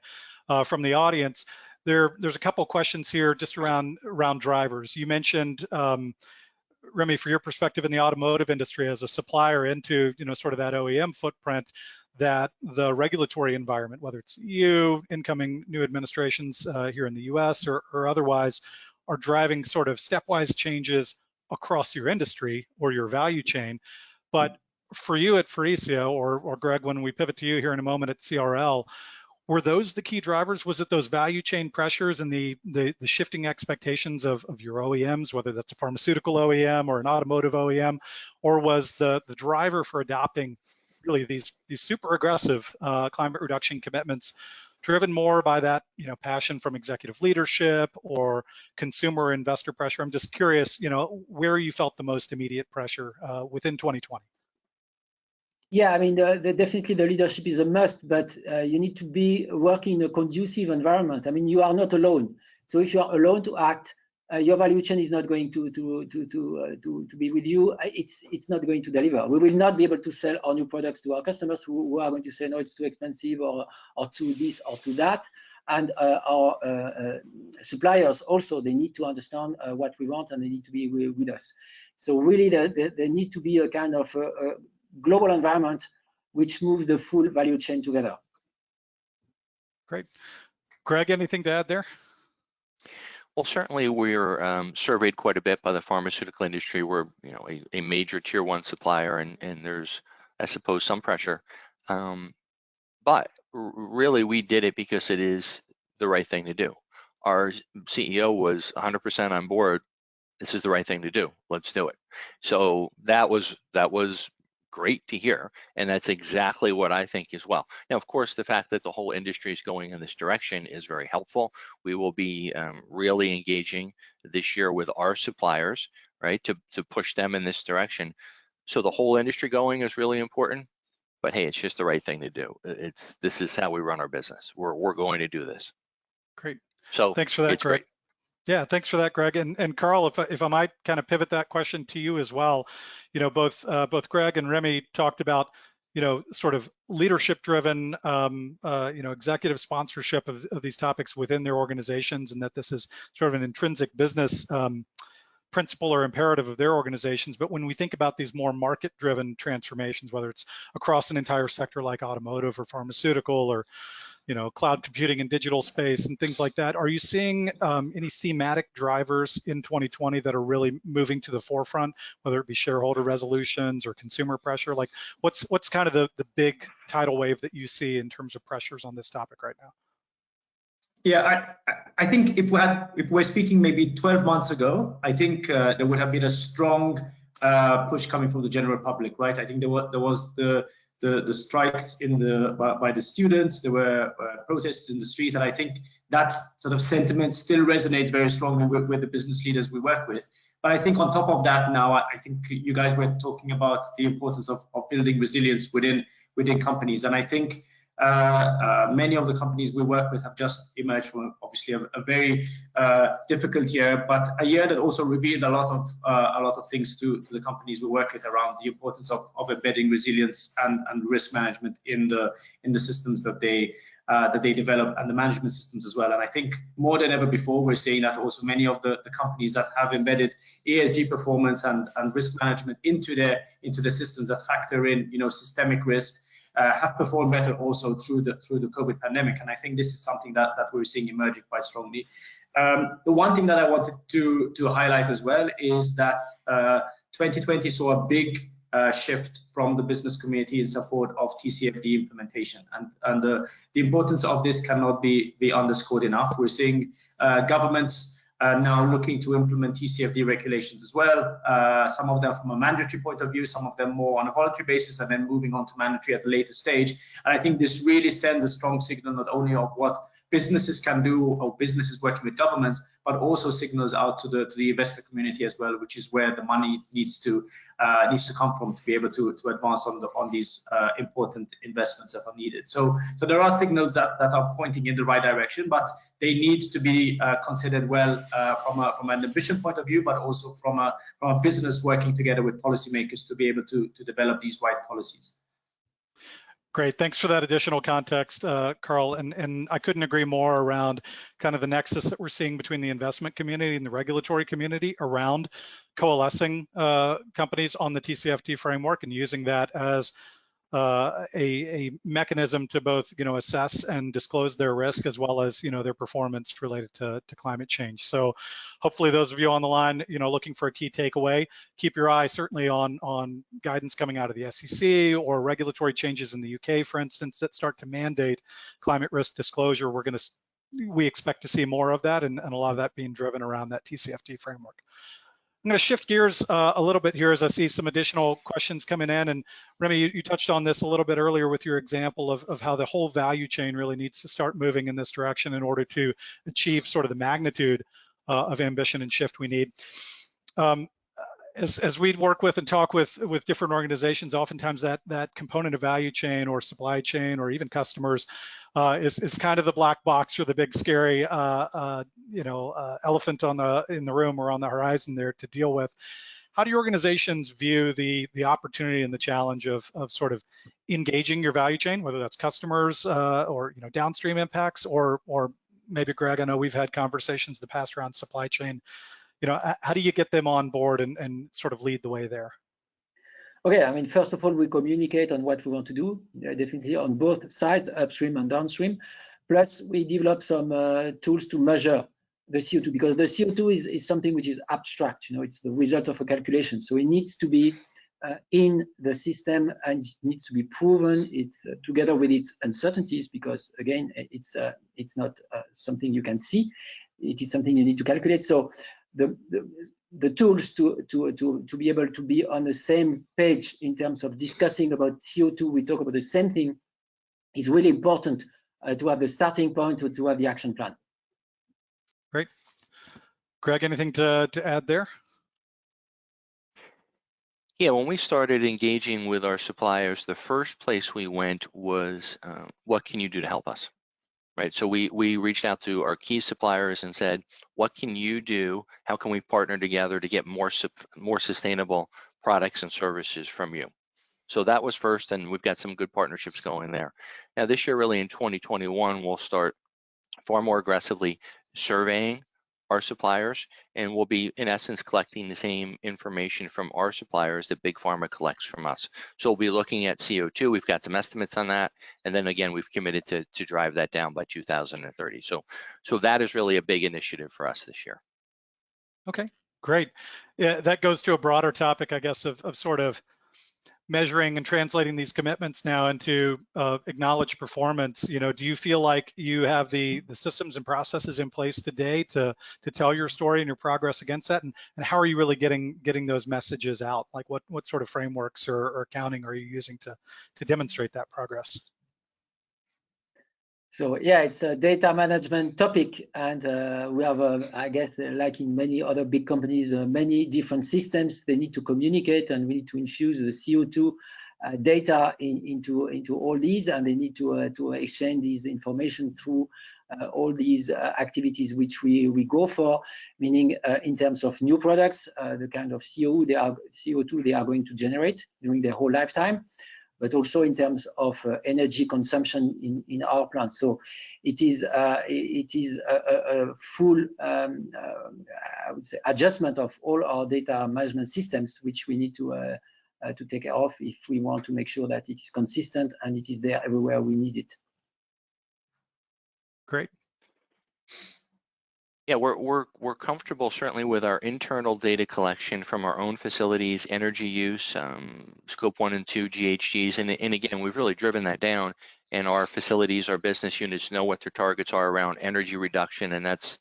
from the audience. There's a couple of questions here just around drivers. You mentioned, Remy, for your perspective in the automotive industry as a supplier into sort of that OEM footprint, that the regulatory environment, whether it's EU, incoming new administrations here in the US or otherwise, are driving sort of stepwise changes across your industry or your value chain. But for you at Faurecia, or Greg, when we pivot to you here in a moment at CRL, were those the key drivers? Was it those value chain pressures and the shifting expectations of your OEMs, whether that's a pharmaceutical OEM or an automotive OEM, or was the driver for adopting really these super aggressive climate reduction commitments driven more by that passion from executive leadership or consumer investor pressure? I'm just curious, where you felt the most immediate pressure within 2020. Yeah, I mean, definitely the leadership is a must, but you need to be working in a conducive environment. I mean, you are not alone. So if you are alone to act, your value chain is not going to be with you. It's not going to deliver. We will not be able to sell our new products to our customers who are going to say, no, it's too expensive or to this or to that. And our suppliers also, they need to understand what we want and they need to be with us. So really, there need to be a kind of global environment which moves the full value chain together. Great. Greg, anything to add there? Well, certainly we're surveyed quite a bit by the pharmaceutical industry. We're a major tier 1 supplier, and there's, I suppose, some pressure. But really we did it because it is the right thing to do. our CEO was 100% on board. This is the right thing to do. Let's do it. So that was great to hear, and that's exactly what I think as well. Now, of course, the fact that the whole industry is going in this direction is very helpful. We will be really engaging this year with our suppliers, right, to push them in this direction. So the whole industry going is really important. But hey, it's just the right thing to do. This is how we run our business. We're going to do this. Great. So thanks for that, it's Greg. Great. Yeah, thanks for that, Greg. And Carl, if I might kind of pivot that question to you as well, you know, both Greg and Remy talked about, you know, sort of leadership-driven, you know, executive sponsorship of these topics within their organizations, and that this is sort of an intrinsic business principle or imperative of their organizations. But when we think about these more market-driven transformations, whether it's across an entire sector like automotive or pharmaceutical or, you know, cloud computing and digital space and things like that, are you seeing any thematic drivers in 2020 that are really moving to the forefront, whether it be shareholder resolutions or consumer pressure? Like, what's kind of the big tidal wave that you see in terms of pressures on this topic right now? Yeah, I think if we're speaking maybe 12 months ago, I think there would have been a strong push coming from the general public, right? I think there was the strikes by the students, there were protests in the street, and I think that sort of sentiment still resonates very strongly with the business leaders we work with. But I think on top of that now, I think you guys were talking about the importance of building resilience within companies, and I think many of the companies we work with have just emerged from obviously a very difficult year, but a year that also revealed a lot of things to the companies we work with around the importance of embedding resilience and risk management in the systems that they develop, and the management systems as well. And I think more than ever before, we're seeing that also many of the companies that have embedded ESG performance and risk management into the systems that factor in, you know, systemic risk, have performed better also through the COVID pandemic. And I think this is something that we're seeing emerging quite strongly. The one thing that I wanted to highlight as well is that 2020 saw a big shift from the business community in support of TCFD implementation, and the importance of this cannot be underscored enough. We're seeing governments now looking to implement TCFD regulations as well, some of them from a mandatory point of view, some of them more on a voluntary basis, and then moving on to mandatory at a later stage. And I think this really sends a strong signal not only of what businesses can do, or businesses working with governments, but also signals out to the investor community as well, which is where the money needs to come from to be able to advance on these important investments that are needed. So there are signals that are pointing in the right direction, but they need to be considered well from an ambition point of view, but also from a business working together with policymakers to be able to develop these right policies. Great, thanks for that additional context, Carl. And I couldn't agree more around kind of the nexus that we're seeing between the investment community and the regulatory community around coalescing companies on the TCFD framework and using that as a mechanism to both, you know, assess and disclose their risk, as well as, you know, their performance related to climate change. So hopefully those of you on the line, you know, looking for a key takeaway, keep your eye certainly on guidance coming out of the SEC or regulatory changes in the UK, for instance, that start to mandate climate risk disclosure. We expect to see more of that, and a lot of that being driven around that TCFD framework. I'm going to shift gears a little bit here as I see some additional questions coming in. And Remy, you touched on this a little bit earlier with your example of how the whole value chain really needs to start moving in this direction in order to achieve sort of the magnitude of ambition and shift we need. As we work with and talk with different organizations, oftentimes that component of value chain or supply chain or even customers is kind of the black box or the big scary elephant in the room or on the horizon there to deal with. How do your organizations view the opportunity and the challenge of sort of engaging your value chain, whether that's customers or, you know, downstream impacts, or maybe, Greg, I know we've had conversations in the past around supply chain. You know, how do you get them on board and sort of lead the way there? Okay, I mean, first of all, we communicate on what we want to do, definitely on both sides, upstream and downstream. Plus, we develop some tools to measure the CO2, because the CO2 is something which is abstract. You know, it's the result of a calculation. So it needs to be in the system, and it needs to be proven. It's together with its uncertainties, because again, it's not something you can see. it is something you need to calculate. So the tools to be able to be on the same page in terms of discussing about CO2, we talk about the same thing, is really important to have the starting point to have the action plan. Great. Greg, anything to add there? Yeah, when we started engaging with our suppliers, the first place we went was, what can you do to help us? Right, so we reached out to our key suppliers and said, what can you do? How can we partner together to get more sustainable products and services from you? So that was first, and we've got some good partnerships going there. Now this year, really in 2021, we'll start far more aggressively surveying our suppliers, and we'll be in essence collecting the same information from our suppliers that Big Pharma collects from us. So we'll be looking at CO2. We've got some estimates on that, and then again we've committed to drive that down by 2030. So that is really a big initiative for us this year. Okay, great. Yeah, that goes to a broader topic, I guess, of sort of measuring and translating these commitments now into acknowledged performance. You know, do you feel like you have the systems and processes in place today to tell your story and your progress against that? And how are you really getting those messages out? Like what sort of frameworks or accounting are you using to demonstrate that progress? So yeah, it's a data management topic, and we have, I guess, like in many other big companies, many different systems. They need to communicate, and we need to infuse the CO2 data into all these, and they need to exchange this information through all these activities which we go for. Meaning, in terms of new products, the kind of CO2 they are going to generate during their whole lifetime, but also in terms of energy consumption in our plants. So it is a full, I would say, adjustment of all our data management systems, which we need to take care of if we want to make sure that it is consistent and it is there everywhere we need it. Great. Yeah, we're comfortable certainly with our internal data collection from our own facilities, energy use, scope 1 and 2 GHGs, and again, we've really driven that down. And our facilities, our business units know what their targets are around energy reduction, and that's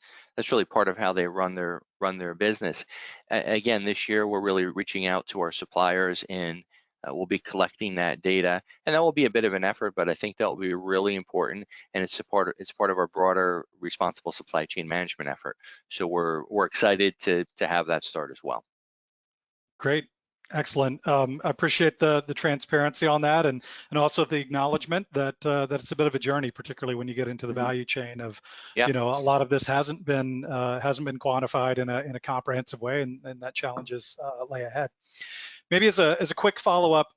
really part of how they run their business. Again, this year we're really reaching out to our suppliers, and we'll be collecting that data, and that will be a bit of an effort, but I think that will be really important, and it's part of our broader responsible supply chain management effort. So we're excited to have that start as well. Great. Excellent. I appreciate the transparency on that, and also the acknowledgement that it's a bit of a journey, particularly when you get into the value chain of, you know, a lot of this hasn't been quantified in a comprehensive way, and that challenges lay ahead. Maybe as a quick follow-up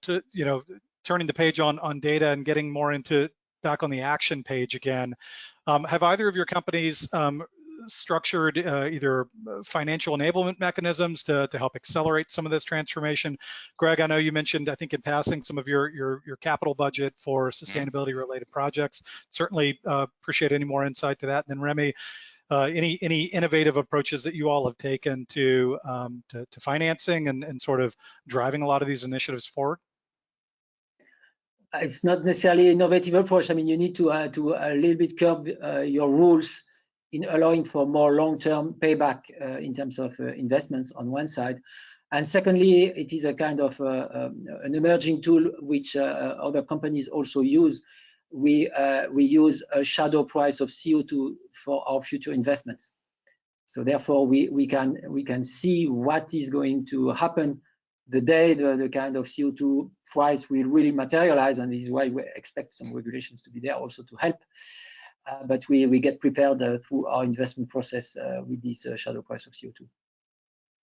to, you know, turning the page on data and getting more into back on the action page again, have either of your companies structured either financial enablement mechanisms to help accelerate some of this transformation? Greg, I know you mentioned, I think in passing, some of your capital budget for sustainability related projects. Certainly appreciate any more insight to that. And then Remy, any innovative approaches that you all have taken to financing and sort of driving a lot of these initiatives forward? It's not necessarily an innovative approach. I mean, you need to a little bit curb your rules in allowing for more long-term payback in terms of investments on one side. And secondly, it is a kind of an emerging tool which other companies also use. We use a shadow price of CO2 for our future investments. So therefore, we can see what is going to happen the day the kind of CO2 price will really materialize, and this is why we expect some regulations to be there also to help. But we get prepared through our investment process with this shadow price of CO2.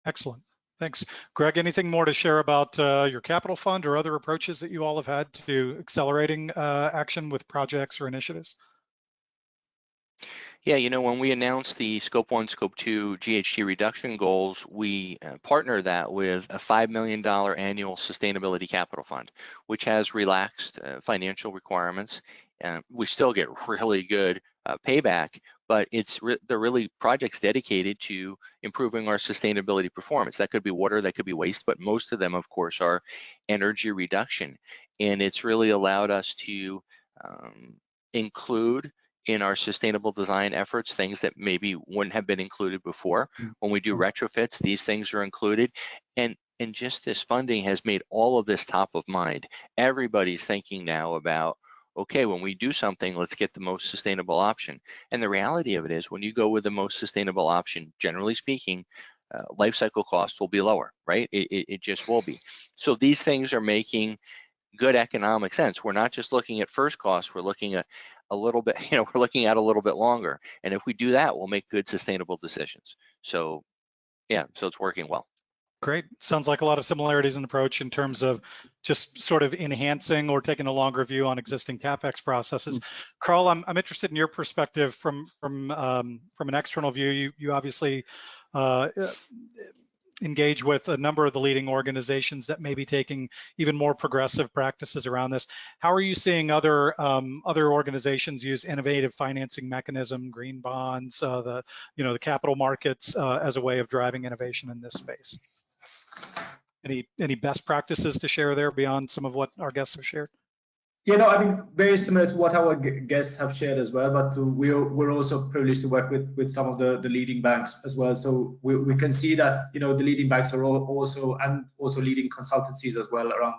Excellent. Thanks. Greg, anything more to share about your capital fund or other approaches that you all have had to accelerating action with projects or initiatives? Yeah, you know, when we announced the Scope 1, Scope 2 GHG reduction goals, we partnered that with a $5 million annual sustainability capital fund, which has relaxed financial requirements. We still get really good payback, but they're really projects dedicated to improving our sustainability performance. That could be water, that could be waste, but most of them, of course, are energy reduction. And it's really allowed us to include in our sustainable design efforts, things that maybe wouldn't have been included before. When we do retrofits, these things are included. And just this funding has made all of this top of mind. Everybody's thinking now about, okay, when we do something, let's get the most sustainable option. And the reality of it is, when you go with the most sustainable option, generally speaking, life cycle cost will be lower, right? It just will be. So these things are making good economic sense. We're not just looking at first cost, we're looking at a little bit, we're looking at a little bit longer. And if we do that, we'll make good sustainable decisions. So yeah, so it's working well. Great. Sounds like a lot of similarities in approach in terms of just sort of enhancing or taking a longer view on existing CapEx processes. Carl, I'm interested in your perspective from an external view. You obviously engage with a number of the leading organizations that may be taking even more progressive practices around this. How are you seeing other organizations use innovative financing mechanism, green bonds, the capital markets as a way of driving innovation in this space? Any best practices to share there beyond some of what our guests have shared? Yeah, no, I mean, very similar to what our guests have shared as well, but we're also privileged to work with some of the leading banks as well. So we can see that, the leading banks are also leading consultancies as well around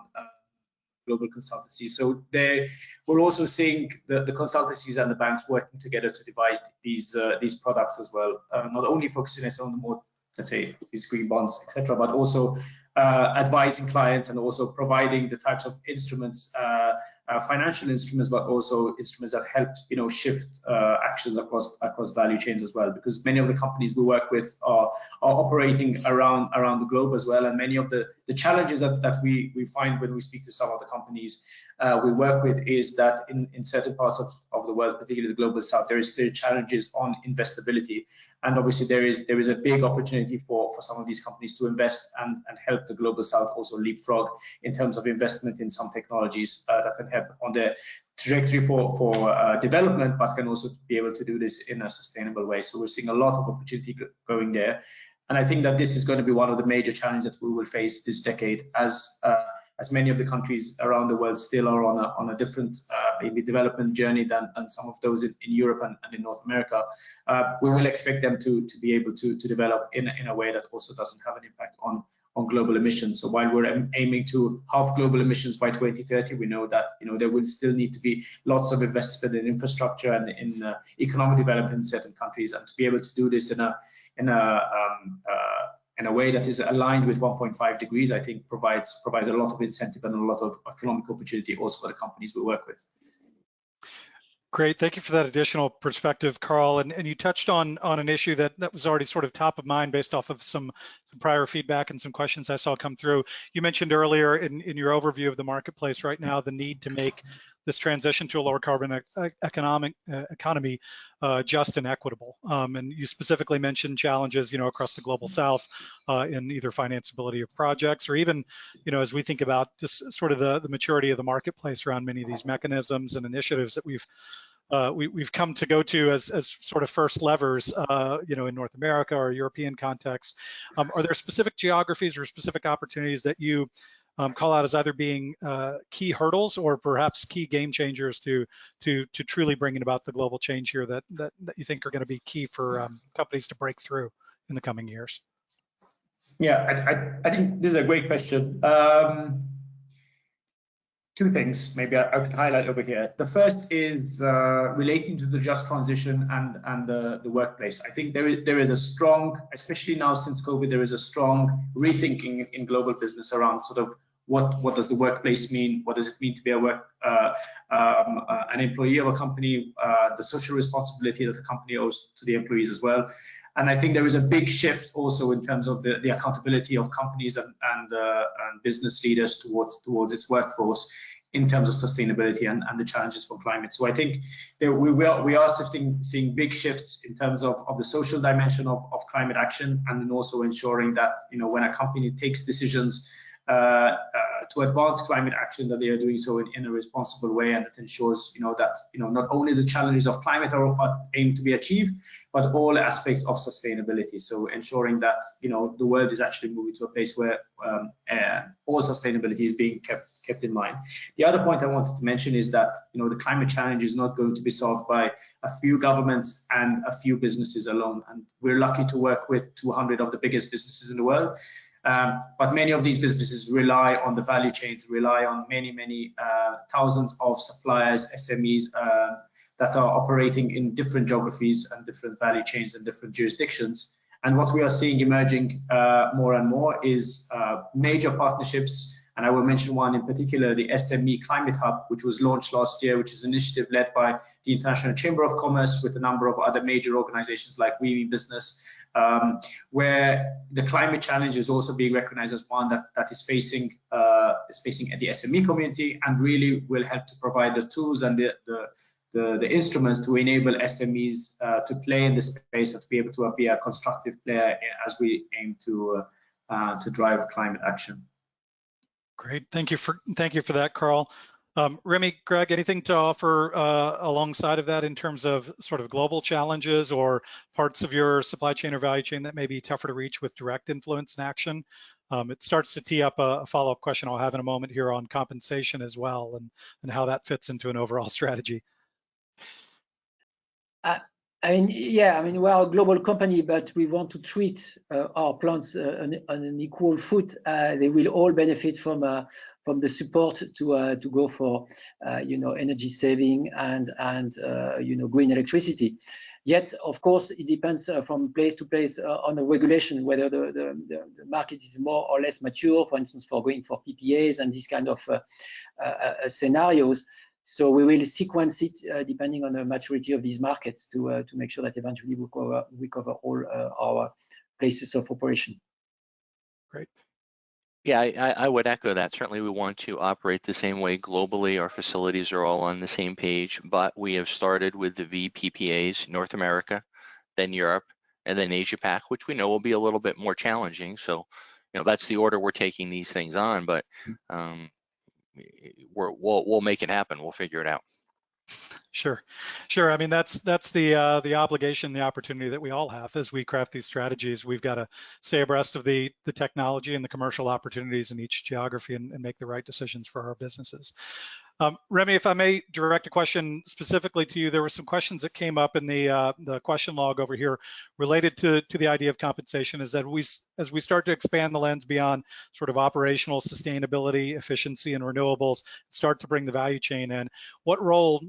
global consultancies. So we're also seeing the consultancies and the banks working together to devise these products as well, not only focusing on the more, let's say, these green bonds, etc., but also advising clients and also providing the types of instruments, financial instruments, but also instruments that help, shift actions across value chains as well. Because many of the companies we work with are operating around the globe as well, and many of the challenges that we find when we speak to some of the companies we work with is that in certain parts of the world, particularly the global south, there is still challenges on investability, and obviously there is a big opportunity for some of these companies to invest and help the global south also leapfrog in terms of investment in some technologies that can help on the trajectory for development, but can also be able to do this in a sustainable way. So we're seeing a lot of opportunity going there, and I think that this is going to be one of the major challenges that we will face this decade, as many of the countries around the world still are on a different maybe development journey than some of those in Europe and in North America. We will expect them to be able to develop in a way that also doesn't have an impact on global emissions. So while we're aiming to halve global emissions by 2030, we know that there will still need to be lots of investment in infrastructure and in economic development in certain countries, and to be able to do this in a way that is aligned with 1.5 degrees, I think provides a lot of incentive and a lot of economic opportunity also for the companies we work with. Great, thank you for that additional perspective, Carl. And you touched on an issue that was already sort of top of mind based off of some prior feedback and some questions I saw come through. You mentioned earlier in your overview of the marketplace right now, the need to make this transition to a lower carbon economy just and equitable. And you specifically mentioned challenges, across the global south in either financeability of projects, or even, as we think about just sort of the maturity of the marketplace around many of these mechanisms and initiatives that we've come to go to as sort of first levers, in North America or European context. Are there specific geographies or specific opportunities that you call out as either being key hurdles or perhaps key game changers to truly bringing about the global change here that you think are going to be key for companies to break through in the coming years? Yeah, I think this is a great question. Two things maybe I could highlight over here. The first is relating to the just transition and the workplace. I think there is a strong, especially now since COVID, there is a strong rethinking in global business around sort of what does the workplace mean? What does it mean to be an employee of a company? The social responsibility that the company owes to the employees as well. And I think there is a big shift also in terms of the accountability of companies and business leaders towards its workforce in terms of sustainability and the challenges for climate. So I think that we are seeing big shifts in terms of the social dimension of climate action, and then also ensuring that when a company takes decisions to advance climate action, that they are doing so in a responsible way, and that ensures, that not only the challenges of climate are aimed to be achieved, but all aspects of sustainability. So ensuring that the world is actually moving to a place where all sustainability is being kept in mind. The other point I wanted to mention is that the climate challenge is not going to be solved by a few governments and a few businesses alone. And we're lucky to work with 200 of the biggest businesses in the world. But many of these businesses rely on the value chains, rely on many thousands of suppliers, SMEs that are operating in different geographies and different value chains and different jurisdictions. And what we are seeing emerging more and more is major partnerships. And I will mention one in particular, the SME Climate Hub, which was launched last year, which is an initiative led by the International Chamber of Commerce with a number of other major organizations like We Mean Business, where the climate challenge is also being recognized as one that is facing the SME community, and really will help to provide the tools and the instruments to enable SMEs to play in the space and to be able to be a constructive player as we aim to drive climate action. Great, thank you for that, Carl. Remy, Greg, anything to offer alongside of that in terms of sort of global challenges or parts of your supply chain or value chain that may be tougher to reach with direct influence and action? It starts to tee up a follow-up question I'll have in a moment here on compensation as well, and how that fits into an overall strategy. We are a global company, but we want to treat our plants on an equal foot. They will all benefit from the support to go for energy saving and green electricity. Yet, of course, it depends from place to place on the regulation, whether the market is more or less mature, for instance, for going for PPAs and these kind of scenarios. So we will sequence it depending on the maturity of these markets to make sure that eventually we cover all our places of operation. Great. Yeah, I would echo that. Certainly we want to operate the same way globally. Our facilities are all on the same page, but we have started with the VPPAs, North America, then Europe, and then Asia Pac, which we know will be a little bit more challenging. So, that's the order we're taking these things on, but we'll make it happen. We'll figure it out. Sure. I mean, that's the obligation, the opportunity that we all have as we craft these strategies. We've got to stay abreast of the technology and the commercial opportunities in each geography and make the right decisions for our businesses. Remy, if I may direct a question specifically to you, there were some questions that came up in the question log over here related to the idea of compensation. Is that as we start to expand the lens beyond sort of operational sustainability, efficiency, and renewables, start to bring the value chain in, what role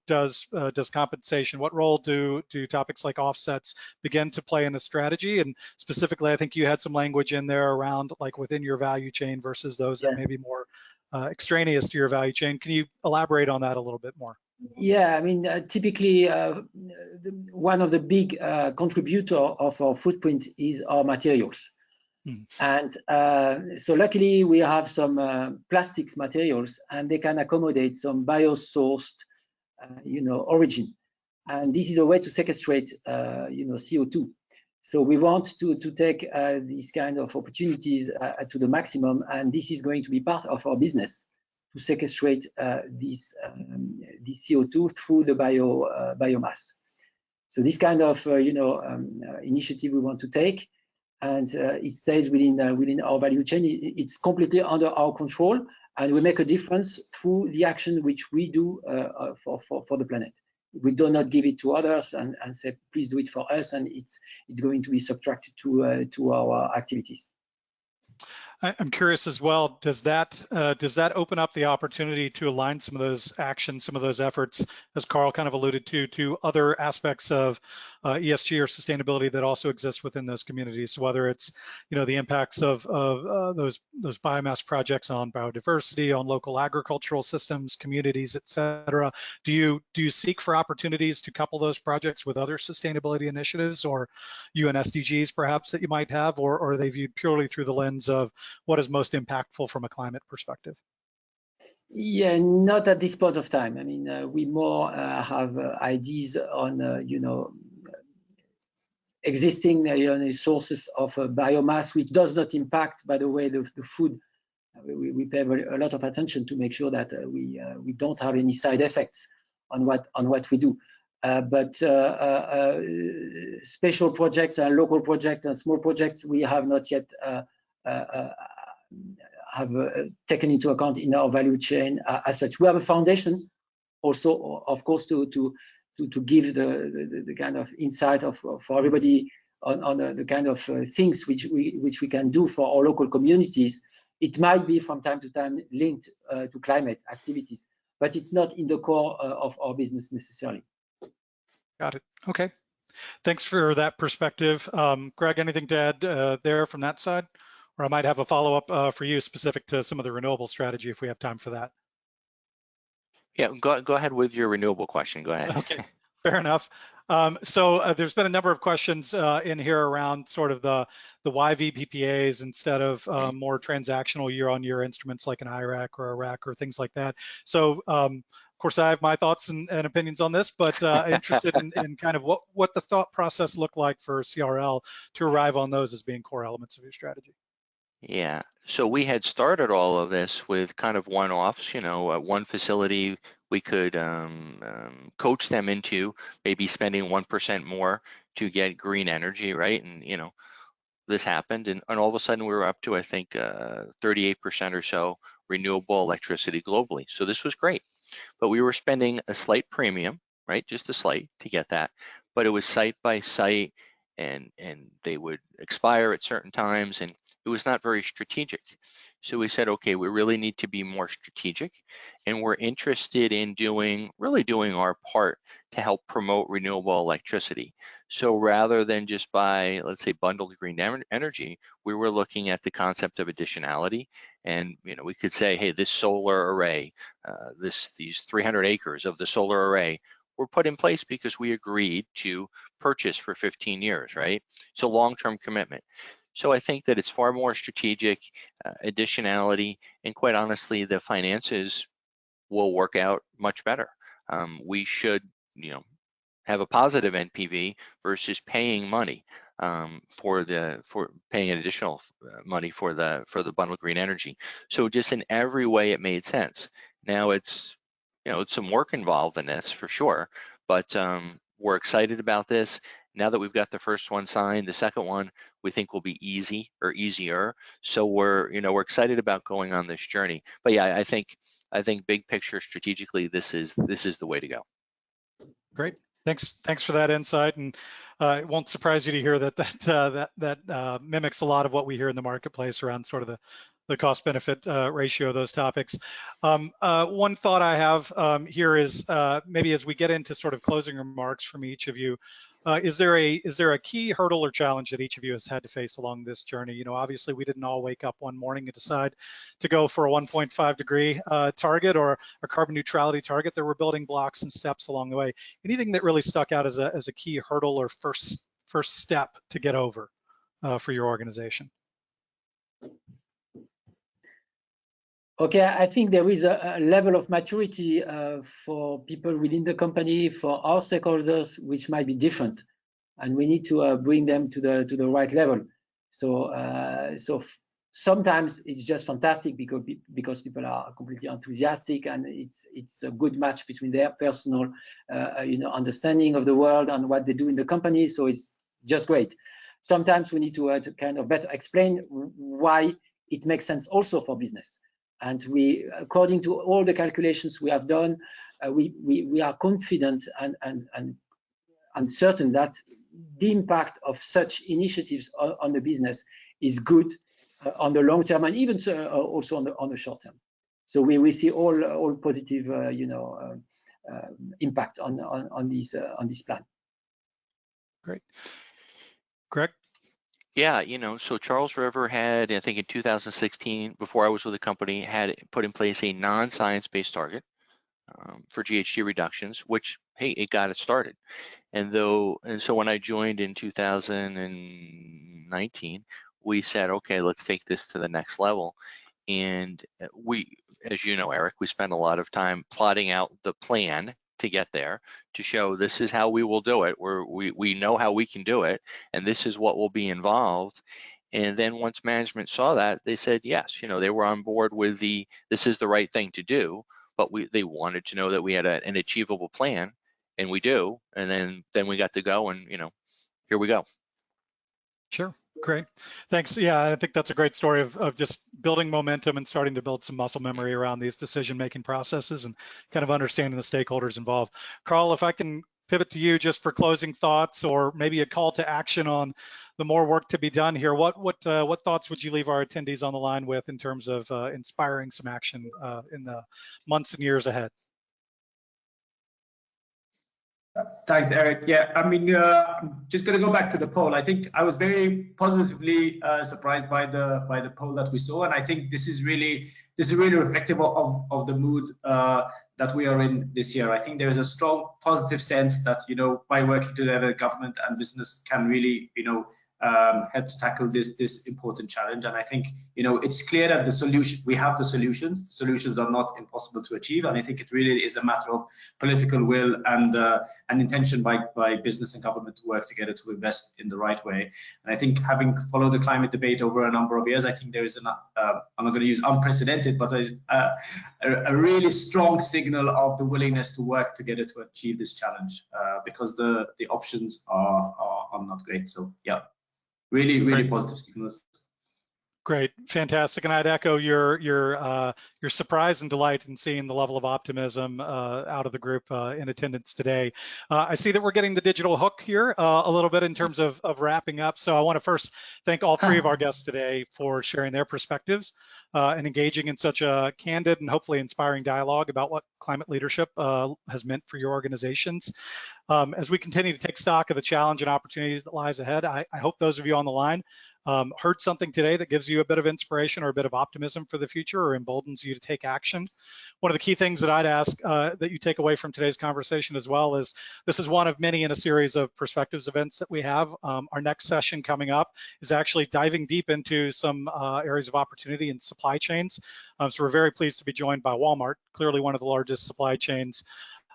does compensation? What role do topics like offsets begin to play in a strategy? And specifically, I think you had some language in there around like within your value chain versus those that may be more extraneous to your value chain. Can you elaborate on that a little bit more? Yeah, I mean, typically one of the big contributor of our footprint is our materials. And so luckily we have some plastics materials, and they can accommodate some biosourced origin, and this is a way to sequestrate CO2. So we want to take these kind of opportunities to the maximum, and this is going to be part of our business to sequestrate this CO2 through the biomass. So this kind of initiative we want to take, and it stays within our value chain. It's completely under our control, and we make a difference through the action which we do for the planet. We do not give it to others and say, please do it for us, and it's going to be subtracted to our activities. I'm curious as well, does that open up the opportunity to align some of those actions, some of those efforts, as Carl kind of alluded to other aspects of ESG or sustainability that also exist within those communities? So whether it's the impacts of those biomass projects on biodiversity, on local agricultural systems, communities, et cetera, do you seek for opportunities to couple those projects with other sustainability initiatives or UN SDGs perhaps that you might have, or are they viewed purely through the lens of what is most impactful from a climate perspective? Yeah, not at this point of time. I mean, we more have ideas on existing sources of biomass, which does not impact, by the way, the food we pay a lot of attention to make sure that we don't have any side effects on what we do. But special projects and local projects and small projects, we have not yet taken into account in our value chain as such. We have a foundation also, of course, to give the kind of insight for everybody on the kind of things which we can do for our local communities. It might be from time to time linked to climate activities, but it's not in the core of our business necessarily. Got it. Okay. Thanks for that perspective. Greg, anything to add there from that side? Or I might have a follow-up for you specific to some of the renewable strategy if we have time for that. Yeah, go ahead with your renewable question. Go ahead. Okay, fair enough. So there's been a number of questions in here around sort of the YV PPAs instead of more transactional year-on-year instruments like an IRAC or a RAC or things like that. So of course, I have my thoughts and opinions on this, but interested in kind of what the thought process looked like for CRL to arrive on those as being core elements of your strategy. Yeah, so we had started all of this with kind of one-offs, one facility we could coach them into maybe spending 1% more to get green energy, right? And, this happened and all of a sudden we were up to, I think, 38% or so renewable electricity globally. So this was great, but we were spending a slight premium, right? Just a slight to get that, but it was site by site and they would expire at certain times and it was not very strategic. So we said, okay, we really need to be more strategic and we're interested in really doing our part to help promote renewable electricity. So rather than just buy, let's say, bundled green energy, we were looking at the concept of additionality. And we could say, hey, this solar array, these 300 acres of the solar array were put in place because we agreed to purchase for 15 years, right? So long-term commitment. So I think that it's far more strategic, additionality, and quite honestly, the finances will work out much better. We should, have a positive NPV versus paying money for paying an additional money for the bundled green energy. So just in every way, it made sense. Now it's some work involved in this for sure, but we're excited about this. Now that we've got the first one signed, the second one we think will be easy or easier. So we're excited about going on this journey. But yeah, I think big picture strategically, this is the way to go. Great. Thanks for that insight, and it won't surprise you to hear that mimics a lot of what we hear in the marketplace around sort of the cost-benefit ratio of those topics. One thought I have here is maybe as we get into sort of closing remarks from each of you, is there a key hurdle or challenge that each of you has had to face along this journey? Obviously we didn't all wake up one morning and decide to go for a 1.5 degree target or a carbon neutrality target. There were building blocks and steps along the way. Anything that really stuck out as a key hurdle or first step to get over for your organization? Okay, I think there is a level of maturity for people within the company, for our stakeholders, which might be different, and we need to bring them to the right level. So sometimes it's just fantastic because people are completely enthusiastic, and it's a good match between their personal understanding of the world and what they do in the company. So it's just great. Sometimes we need to kind of better explain why it makes sense also for business. And we, according to all the calculations we have done, we are confident and certain that the impact of such initiatives on the business is good on the long term and even also on the short term. So we see all positive, impact on this plan. Great, Greg. Yeah, so Charles River had, I think in 2016, before I was with the company, had put in place a non-science-based target for GHG reductions, which, hey, it got it started. And so when I joined in 2019, we said, okay, let's take this to the next level. And we, as you know, Eric, we spent a lot of time plotting out the plan to get there, to show this is how we will do it, we know how we can do it, and this is what will be involved. And then once management saw that, they said yes. They were on board with this is the right thing to do, but they wanted to know that we had an achievable plan, and we do. And then we got to go, and here we go. Sure. Great. Thanks. Yeah, I think that's a great story of just building momentum and starting to build some muscle memory around these decision-making processes and kind of understanding the stakeholders involved. Carl, if I can pivot to you just for closing thoughts or maybe a call to action on the more work to be done here, what thoughts would you leave our attendees on the line with in terms of inspiring some action in the months and years ahead? Thanks, Eric. Yeah, I mean, just going to go back to the poll. I think I was very positively surprised by the poll that we saw, and I think this is really reflective of the mood that we are in this year. I think there is a strong positive sense that by working together, government and business can really help to tackle this important challenge. And I think it's clear that we have the solutions. The solutions are not impossible to achieve, and I think it really is a matter of political will and intention by business and government to work together to invest in the right way. And I think, having followed the climate debate over a number of years, I think there is I'm not going to use unprecedented, but there's a really strong signal of the willingness to work together to achieve this challenge, because the options are not great. So yeah. Really positive signals. Great, fantastic, and I'd echo your surprise and delight in seeing the level of optimism out of the group in attendance today. I see that we're getting the digital hook here a little bit in terms of wrapping up. So I want to first thank all three of our guests today for sharing their perspectives and engaging in such a candid and hopefully inspiring dialogue about what climate leadership has meant for your organizations. As we continue to take stock of the challenge and opportunities that lies ahead, I hope those of you on the line heard something today that gives you a bit of inspiration or a bit of optimism for the future or emboldens you to take action. One of the key things that I'd ask that you take away from today's conversation as well is this is one of many in a series of perspectives events that we have. Our next session coming up is actually diving deep into some areas of opportunity in supply chains. So we're very pleased to be joined by Walmart, clearly one of the largest supply chains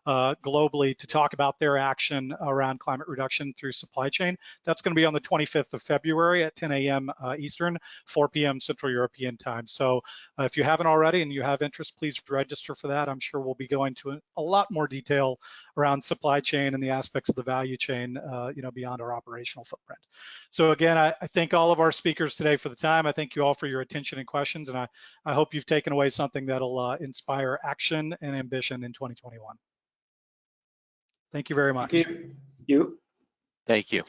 globally, to talk about their action around climate reduction through supply chain. That's going to be on the 25th of February at 10 a.m. Eastern, 4 p.m. Central European time. So if you haven't already and you have interest, please register for that. I'm sure we'll be going to a lot more detail around supply chain and the aspects of the value chain, beyond our operational footprint. So again, I thank all of our speakers today for the time. I thank you all for your attention and questions, and I hope you've taken away something that'll inspire action and ambition in 2021. Thank you very much. Thank you. Thank you.